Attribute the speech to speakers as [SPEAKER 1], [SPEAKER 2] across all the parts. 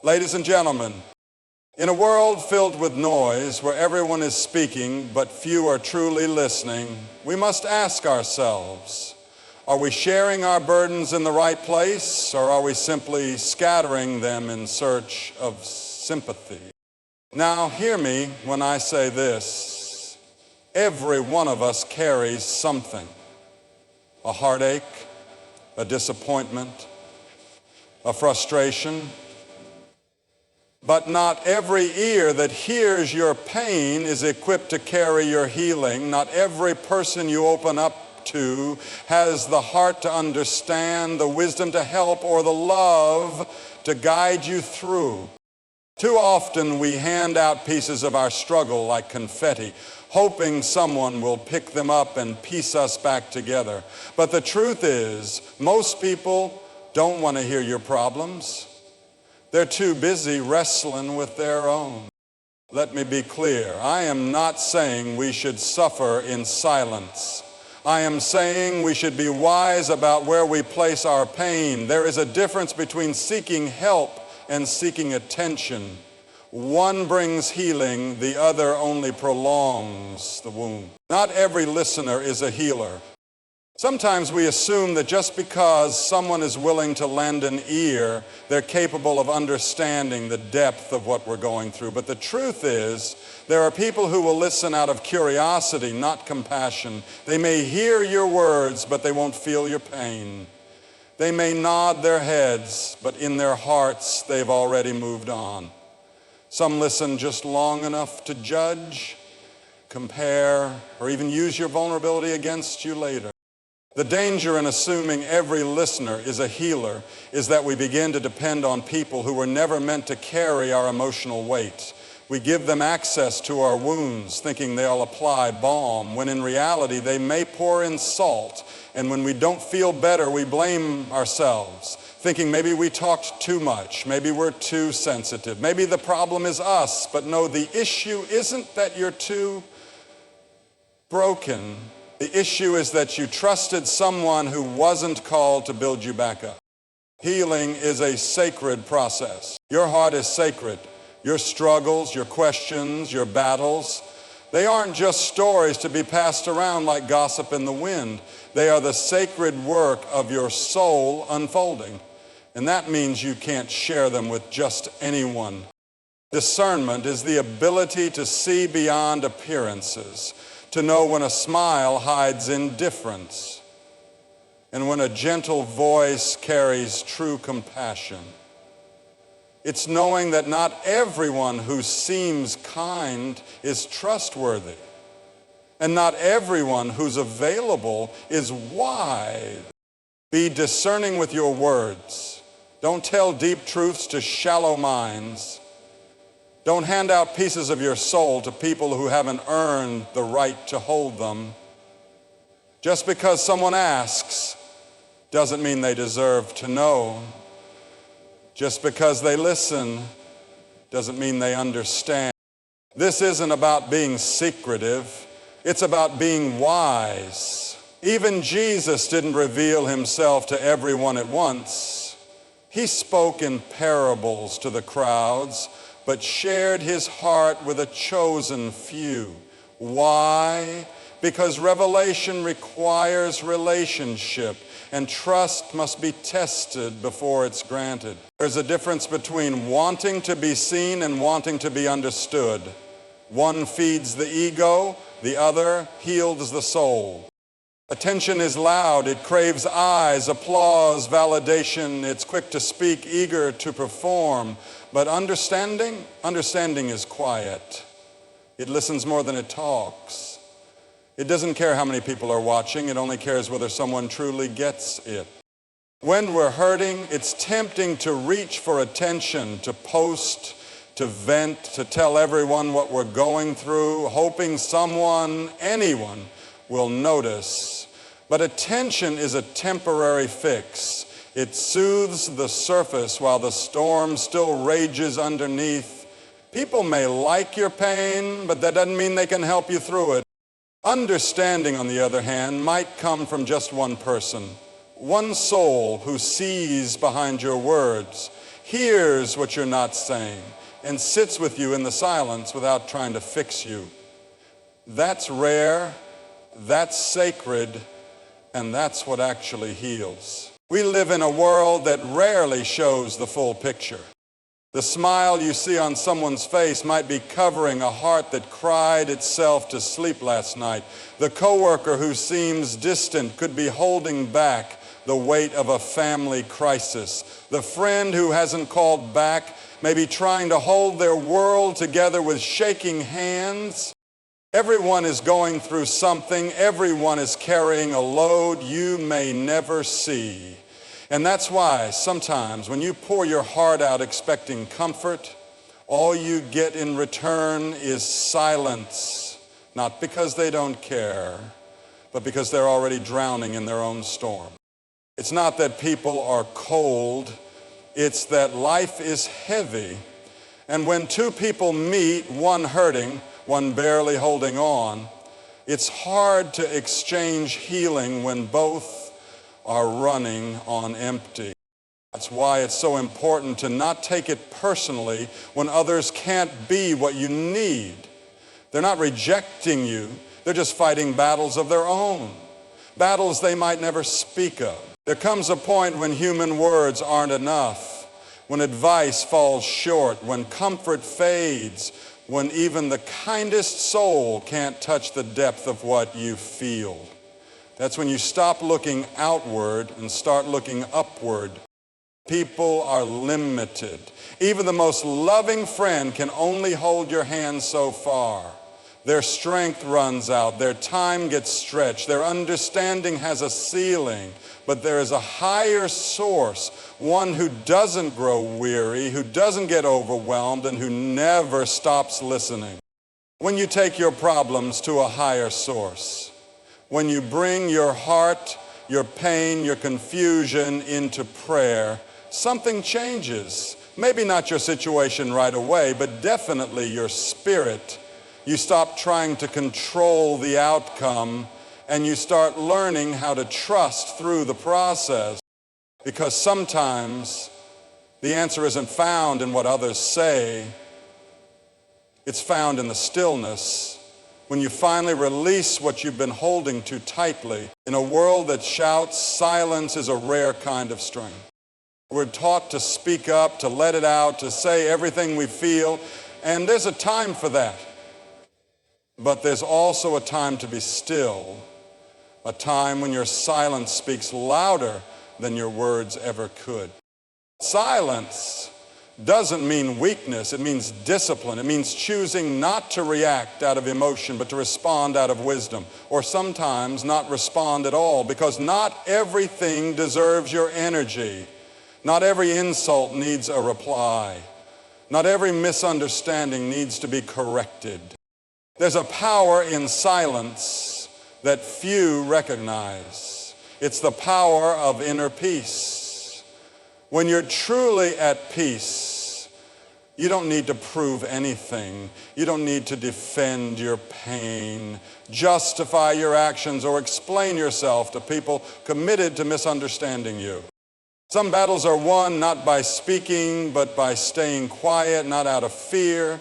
[SPEAKER 1] Ladies and gentlemen, in a world filled with noise where everyone is speaking but few are truly listening, we must ask ourselves, are we sharing our burdens in the right place, or are we simply scattering them in search of sympathy? Now, hear me when I say this. Every one of us carries something. A heartache, a disappointment, a frustration. But not every ear that hears your pain is equipped to carry your healing. Not every person you open up to has the heart to understand, the wisdom to help, or the love to guide you through. Too often we hand out pieces of our struggle like confetti, hoping someone will pick them up and piece us back together. But the truth is, most people don't want to hear your problems. They're too busy wrestling with their own. Let me be clear. I am not saying we should suffer in silence. I am saying we should be wise about where we place our pain. There is a difference between seeking help and seeking attention. One brings healing, the other only prolongs the wound. Not every listener is a healer. Sometimes we assume that just because someone is willing to lend an ear, they're capable of understanding the depth of what we're going through. But the truth is, there are people who will listen out of curiosity, not compassion. They may hear your words, but they won't feel your pain. They may nod their heads, but in their hearts, they've already moved on. Some listen just long enough to judge, compare, or even use your vulnerability against you later. The danger in assuming every listener is a healer is that we begin to depend on people who were never meant to carry our emotional weight. We give them access to our wounds, thinking they'll apply balm, when in reality they may pour in salt. And when we don't feel better, we blame ourselves, thinking maybe we talked too much, maybe we're too sensitive, maybe the problem is us. But no, the issue isn't that you're too broken. The issue is that you trusted someone who wasn't called to build you back up. Healing is a sacred process. Your heart is sacred. Your struggles, your questions, your battles, they aren't just stories to be passed around like gossip in the wind. They are the sacred work of your soul unfolding. And that means you can't share them with just anyone. Discernment is the ability to see beyond appearances, to know when a smile hides indifference, and when a gentle voice carries true compassion. It's knowing that not everyone who seems kind is trustworthy, and not everyone who's available is wise. Be discerning with your words. Don't tell deep truths to shallow minds. Don't hand out pieces of your soul to people who haven't earned the right to hold them. Just because someone asks doesn't mean they deserve to know. Just because they listen doesn't mean they understand. This isn't about being secretive. It's about being wise. Even Jesus didn't reveal himself to everyone at once. He spoke in parables to the crowds, but shared his heart with a chosen few. Why? Because revelation requires relationship, and trust must be tested before it's granted. There's a difference between wanting to be seen and wanting to be understood. One feeds the ego, the other heals the soul. Attention is loud, it craves eyes, applause, validation. It's quick to speak, eager to perform. But understanding is quiet. It listens more than it talks. It doesn't care how many people are watching, it only cares whether someone truly gets it. When we're hurting, it's tempting to reach for attention, to post, to vent, to tell everyone what we're going through, hoping someone, anyone, will notice. But attention is a temporary fix. It soothes the surface while the storm still rages underneath. People may like your pain, but that doesn't mean they can help you through it. Understanding, on the other hand, might come from just one person, one soul who sees behind your words, hears what you're not saying, and sits with you in the silence without trying to fix you. That's rare, that's sacred, and that's what actually heals. We live in a world that rarely shows the full picture. The smile you see on someone's face might be covering a heart that cried itself to sleep last night. The coworker who seems distant could be holding back the weight of a family crisis. The friend who hasn't called back may be trying to hold their world together with shaking hands. Everyone is going through something. Everyone is carrying a load you may never see. And that's why sometimes when you pour your heart out expecting comfort, all you get in return is silence. Not because they don't care, but because they're already drowning in their own storm. It's not that people are cold, it's that life is heavy. And when two people meet, one hurting, one barely holding on, it's hard to exchange healing when both are running on empty. That's why it's so important to not take it personally when others can't be what you need. They're not rejecting you, they're just fighting battles of their own, battles they might never speak of. There comes a point when human words aren't enough, when advice falls short, when comfort fades, when even the kindest soul can't touch the depth of what you feel. That's when you stop looking outward and start looking upward. People are limited. Even the most loving friend can only hold your hand so far. Their strength runs out, their time gets stretched, their understanding has a ceiling, but there is a higher source, one who doesn't grow weary, who doesn't get overwhelmed, and who never stops listening. When you take your problems to a higher source, when you bring your heart, your pain, your confusion into prayer, something changes. Maybe not your situation right away, but definitely your spirit. You stop trying to control the outcome, and you start learning how to trust through the process. Because sometimes the answer isn't found in what others say, it's found in the stillness. When you finally release what you've been holding too tightly. In a world that shouts, silence is a rare kind of strength. We're taught to speak up, to let it out, to say everything we feel, and there's a time for that. But there's also a time to be still, a time when your silence speaks louder than your words ever could. Silence doesn't mean weakness, it means discipline. It means choosing not to react out of emotion, but to respond out of wisdom. Or sometimes not respond at all, because not everything deserves your energy. Not every insult needs a reply. Not every misunderstanding needs to be corrected. There's a power in silence that few recognize. It's the power of inner peace. When you're truly at peace, you don't need to prove anything. You don't need to defend your pain, justify your actions, or explain yourself to people committed to misunderstanding you. Some battles are won not by speaking, but by staying quiet, not out of fear,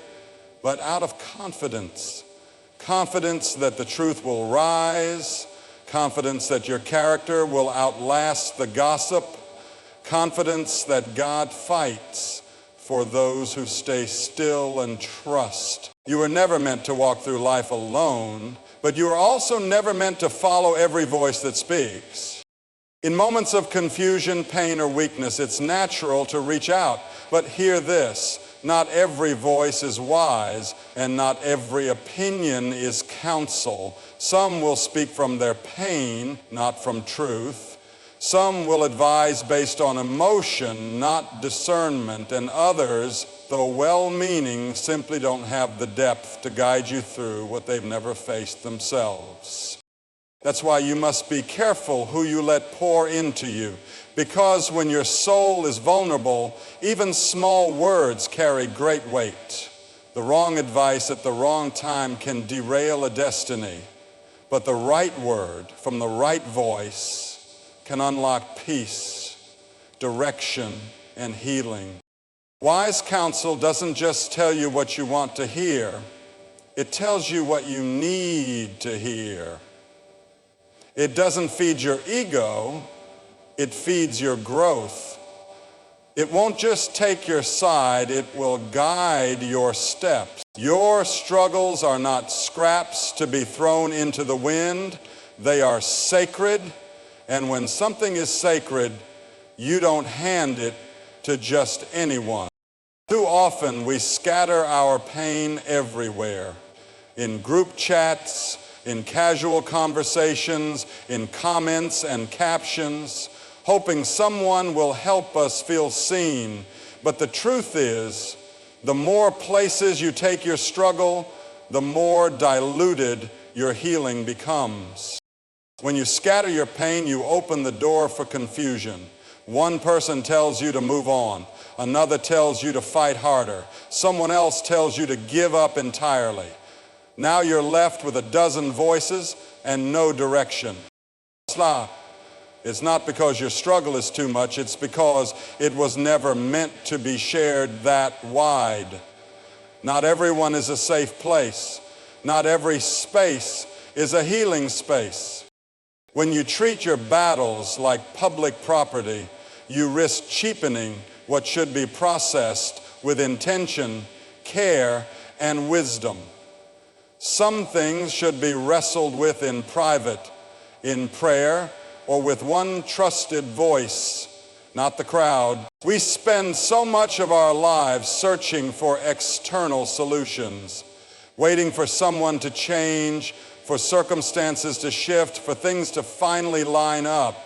[SPEAKER 1] but out of confidence. Confidence that the truth will rise, confidence that your character will outlast the gossip, confidence that God fights for those who stay still and trust. You were never meant to walk through life alone, but you are also never meant to follow every voice that speaks. In moments of confusion, pain, or weakness, it's natural to reach out. But hear this, not every voice is wise, and not every opinion is counsel. Some will speak from their pain, not from truth. Some will advise based on emotion, not discernment, and others, though well-meaning, simply don't have the depth to guide you through what they've never faced themselves. That's why you must be careful who you let pour into you, because when your soul is vulnerable, even small words carry great weight. The wrong advice at the wrong time can derail a destiny, but the right word from the right voice can unlock peace, direction, and healing. Wise counsel doesn't just tell you what you want to hear, it tells you what you need to hear. It doesn't feed your ego, it feeds your growth. It won't just take your side, it will guide your steps. Your struggles are not scraps to be thrown into the wind. They are sacred, and when something is sacred, you don't hand it to just anyone. Too often we scatter our pain everywhere, in group chats, in casual conversations, in comments and captions, hoping someone will help us feel seen. But the truth is, the more places you take your struggle, the more diluted your healing becomes. When you scatter your pain, you open the door for confusion. One person tells you to move on. Another tells you to fight harder. Someone else tells you to give up entirely. Now you're left with a dozen voices and no direction. It's not because your struggle is too much, it's because it was never meant to be shared that wide. Not everyone is a safe place. Not every space is a healing space. When you treat your battles like public property, you risk cheapening what should be processed with intention, care, and wisdom. Some things should be wrestled with in private, in prayer, or with one trusted voice, not the crowd. We spend so much of our lives searching for external solutions, waiting for someone to change, for circumstances to shift, for things to finally line up.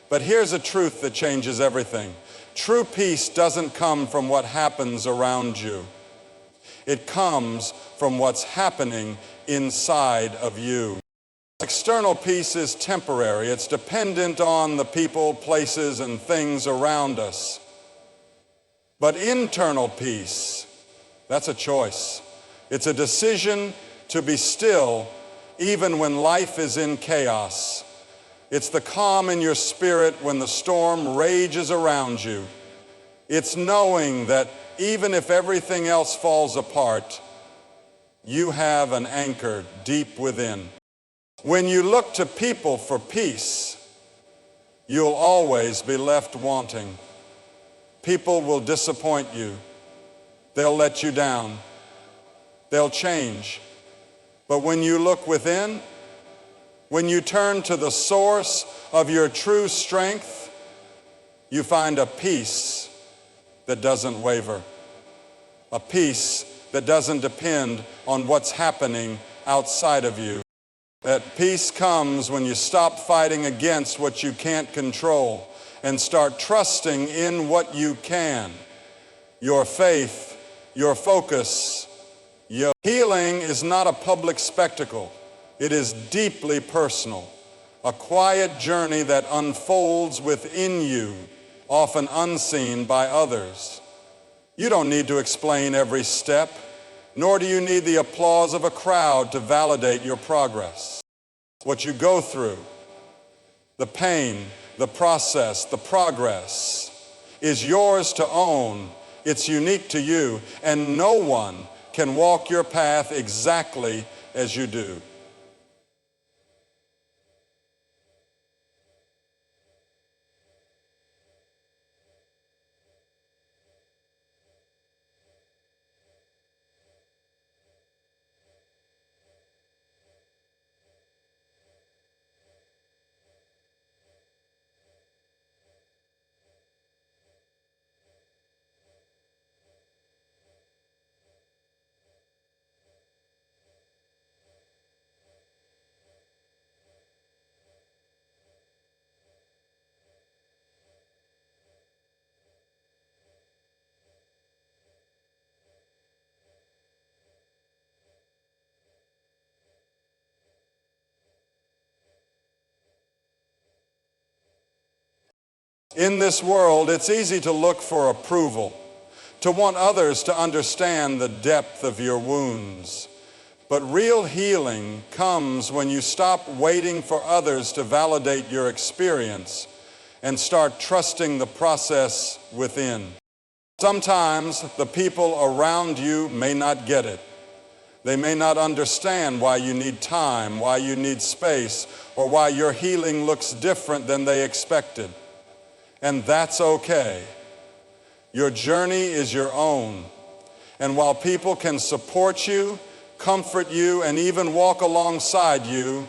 [SPEAKER 1] But here's a truth that changes everything. True peace doesn't come from what happens around you. It comes from what's happening inside of you. External peace is temporary. It's dependent on the people, places, and things around us. But internal peace, that's a choice. It's a decision to be still even when life is in chaos. It's the calm in your spirit when the storm rages around you. It's knowing that even if everything else falls apart, you have an anchor deep within. When you look to people for peace, you'll always be left wanting. People will disappoint you. They'll let you down. They'll change. But when you look within, when you turn to the source of your true strength, you find a peace that doesn't waver, a peace that doesn't depend on what's happening outside of you. That peace comes when you stop fighting against what you can't control and start trusting in what you can. Your faith, your focus, your healing is not a public spectacle. It is deeply personal, a quiet journey that unfolds within you, often unseen by others. You don't need to explain every step, nor do you need the applause of a crowd to validate your progress. What you go through, the pain, the process, the progress, is yours to own. It's unique to you, and no one can walk your path exactly as you do. In this world, it's easy to look for approval, to want others to understand the depth of your wounds. But real healing comes when you stop waiting for others to validate your experience and start trusting the process within. Sometimes the people around you may not get it. They may not understand why you need time, why you need space, or why your healing looks different than they expected. And that's okay. Your journey is your own. And while people can support you, comfort you, and even walk alongside you,